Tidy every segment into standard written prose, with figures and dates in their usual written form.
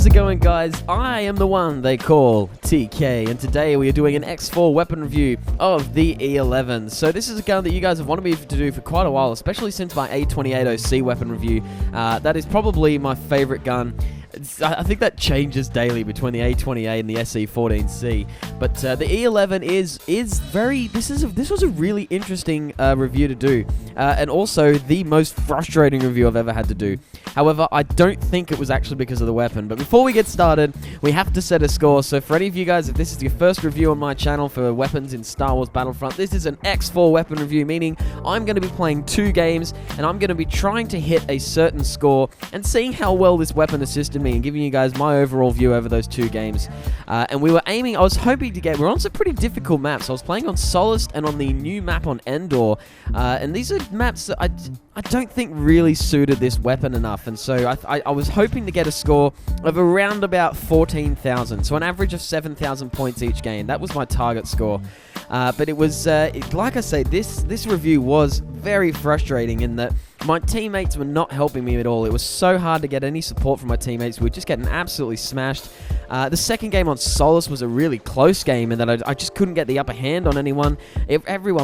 How's it going, guys? I am the one they call TK, and today we are doing an X4 weapon review of the E-11. So this is a gun that you guys have wanted me to do for quite a while, especially since my A28OC weapon review. That is probably my favorite gun. I think that changes daily between the A28 and the SE14C, but the E-11 is very. This was a really interesting review to do, and also the most frustrating review I've ever had to do. However, I don't think it was actually because of the weapon. But before we get started, we have to set a score. So for any of you guys, if this is your first review on my channel for weapons in Star Wars Battlefront, this is an X4 weapon review, meaning I'm going to be playing 2 games, and I'm going to be trying to hit a certain score and seeing how well this weapon assisted me and giving you guys my overall view over those 2 games. And we were aiming, I was hoping to get, we're on some pretty difficult maps. I was playing on Solace and on the new map on Endor, and these are maps that I don't think really suited this weapon enough, and so I was hoping to get a score of around about 14,000, so an average of 7,000 points each game. That was my target score. But it was, like I say, this review was very frustrating in that my teammates were not helping me at all. It was so hard to get any support from my teammates. We were just getting absolutely smashed. The second game on Solace was a really close game in that I just couldn't get the upper hand on anyone.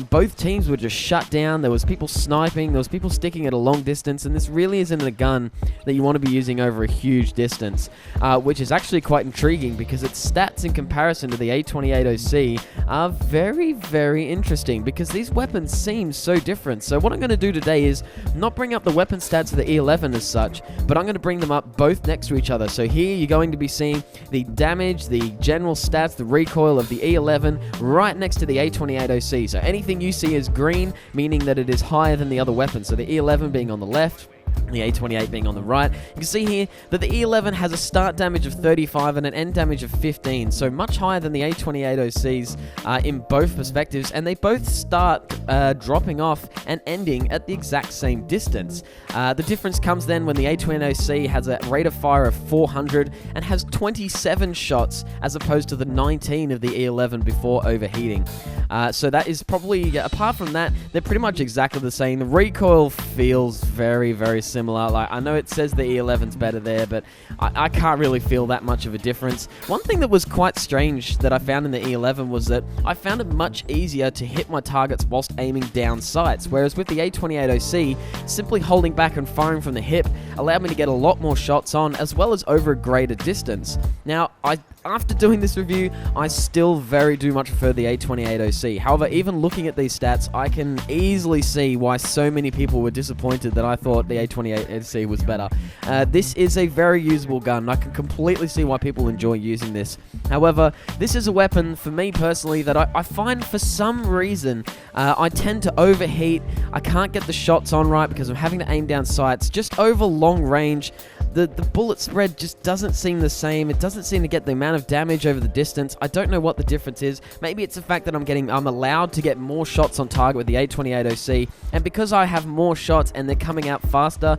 Both teams were just shut down. There was people sniping. There was people sticking at a long distance, and this really isn't a gun that you want to be using over a huge distance, which is actually quite intriguing because its stats in comparison to the A28OC are very, very interesting because these weapons seem so different. So what I'm going to do today is not bring up the weapon stats of the E-11 as such, but I'm going to bring them up both next to each other. So here you're going to be seeing the damage, the general stats, the recoil of the E-11 right next to the A28OC. So anything you see is green, meaning that it is higher than the other weapons. So the E-11 being on the left, the A28 being on the right. You can see here that the E-11 has a start damage of 35 and an end damage of 15, so much higher than the A28OCs in both perspectives, and they both start dropping off and ending at the exact same distance. The difference comes then when the A28OC has a rate of fire of 400 and has 27 shots as opposed to the 19 of the E-11 before overheating. So that is probably, apart from that, they're pretty much exactly the same. The recoil feels very, very similar. Like, I know it says the E-11's better there, but I can't really feel that much of a difference. One thing that was quite strange that I found in the E-11 was that I found it much easier to hit my targets whilst aiming down sights, whereas with the A28OC, simply holding back and firing from the hip allowed me to get a lot more shots on, as well as over a greater distance. Now, after doing this review, I still very much prefer the A28OC. However, even looking at these stats, I can easily see why so many people were disappointed that I thought the A28OC was better. This is a very usable gun. I can completely see why people enjoy using this. However, this is a weapon, for me personally, that I find for some reason I tend to overheat. I can't get the shots on right because I'm having to aim down sights. Just over long range, the bullet spread just doesn't seem the same. It doesn't seem to get the amount of damage over the distance. I don't know what the difference is. Maybe it's the fact that I'm allowed to get more shots on target with the A28OC, and because I have more shots and they're coming out faster,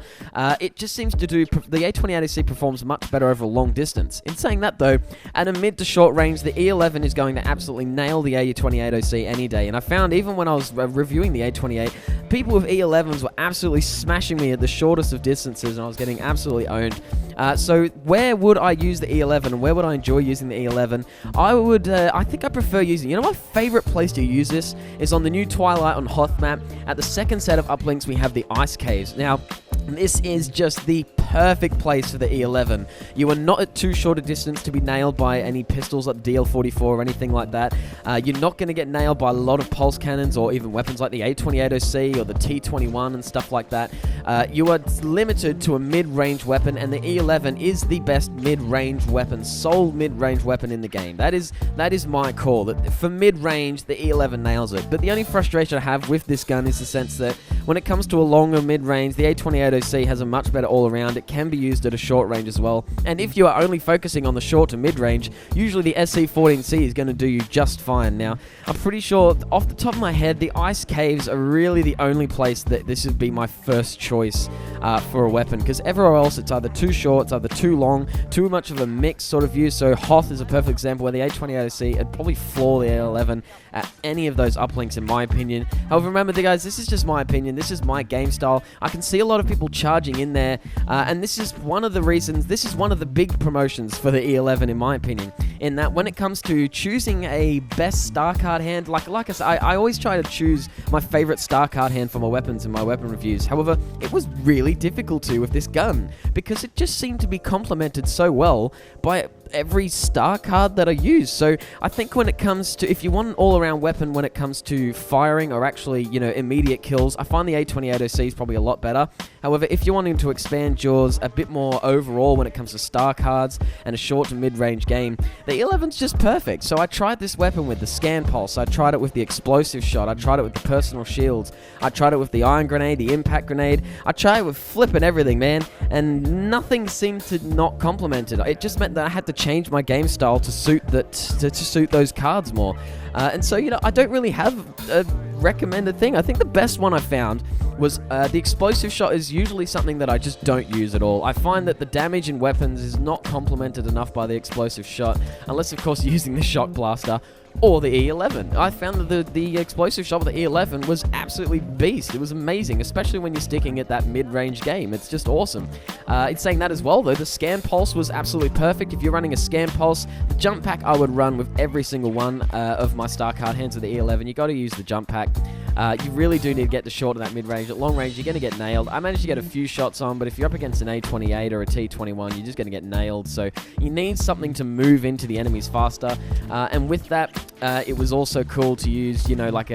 it just seems to do, the A28OC performs much better over a long distance. In saying that though, at a mid to short range, the E-11 is going to absolutely nail the A28OC any day, and I found even when I was reviewing the A28, people with E-11s were absolutely smashing me at the shortest of distances, and I was getting absolutely owned. So where would I use the E-11 and where would I enjoy using the E-11? I think I prefer using, my favorite place to use this is on the new Twilight on Hoth map. At the second set of uplinks, we have the ice caves. Now, this is just the perfect place for the E-11. You are not at too short a distance to be nailed by any pistols like the DL44 or anything like that. You're not going to get nailed by a lot of pulse cannons or even weapons like the A28OC or the T21 and stuff like that. You are limited to a mid-range weapon, and the E-11 is the best mid-range weapon, sole mid-range weapon in the game. That is my call. That for mid-range, the E-11 nails it. But the only frustration I have with this gun is the sense that when it comes to a longer mid-range, the A28OC has a much better all-around. It can be used at a short range as well. And if you are only focusing on the short to mid-range, usually the SE14C is going to do you just fine. Now, I'm pretty sure, off the top of my head, the ice caves are really the only place that this would be my first choice for a weapon, because everywhere else it's either too short, it's either too long, too much of a mixed sort of view. So Hoth is a perfect example where the A28OC would probably floor the A11 at any of those uplinks in my opinion. However, remember guys, this is just my opinion. opinion, this is my game style. I can see a lot of people charging in there, and this is one of the reasons, this is one of the big promotions for the E11 in my opinion, in that when it comes to choosing a best star card hand, like I said, I always try to choose my favorite star card hand for my weapons in my weapon reviews. However, it was really difficult to with this gun, because it just seemed to be complemented so well by every star card that I use. So I think when it comes to, if you want an all-around weapon when it comes to firing or actually, you know, immediate kills, I find the A28OC is probably a lot better. However, if you're wanting to expand yours a bit more overall when it comes to star cards and a short to mid-range game, the E11's just perfect. So I tried this weapon with the scan pulse, I tried it with the explosive shot, I tried it with the personal shields, I tried it with the iron grenade, the impact grenade, I tried it with flipping everything, man, and nothing seemed to not complement it. It just meant that I had to change my game style to suit that, to suit those cards more. And so, you know, I don't really have a recommended thing. I think the best one I found was the explosive shot is usually something that I just don't use at all. I find that the damage in weapons is not complemented enough by the explosive shot, unless of course you're using the shock blaster or the E11. I found that the explosive shot with the E11 was absolutely beast. It was amazing, especially when you're sticking at that mid-range game. It's just awesome. In saying that as well, though, the scan pulse was absolutely perfect. If you're running a scan pulse, the jump pack I would run with every single one of my star card hands with the E11. You got to use the jump pack. You really do need to get the short of that mid-range. At long range, you're going to get nailed. I managed to get a few shots on, but if you're up against an A28 or a T21, you're just going to get nailed. So you need something to move into the enemies faster. And with that, it was also cool to use, you know, like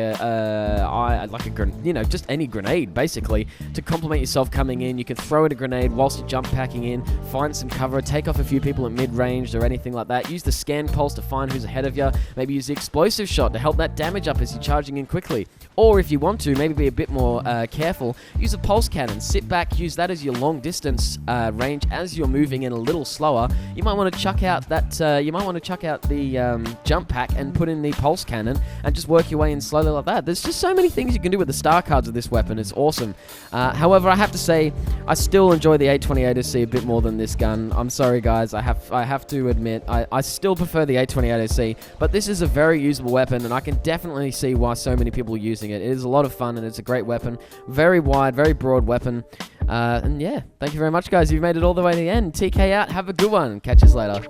just any grenade, basically, to complement yourself coming in. You can throw in a grenade whilst you're jump packing in, find some cover, take off a few people at mid-range or anything like that. Use the scan pulse to find who's ahead of you. Maybe use the explosive shot to help that damage up as you're charging in quickly. Or if you want to, maybe be a bit more careful, use a pulse cannon. Sit back, use that as your long distance range as you're moving in a little slower. You might want to chuck out that. The jump pack and put in the pulse cannon and just work your way in slowly like that. There's just so many things you can do with the star cards of this weapon. It's awesome. However, I have to say, I still enjoy the A28OC a bit more than this gun. I'm sorry, guys. I have to admit, I still prefer the A28OC, but this is a very usable weapon, and I can definitely see why so many people are using it. It is a lot of fun, and it's a great weapon. Very wide, very broad weapon. And yeah, thank you very much, guys. You've made it all the way to the end. TK out. Have a good one. Catch us later.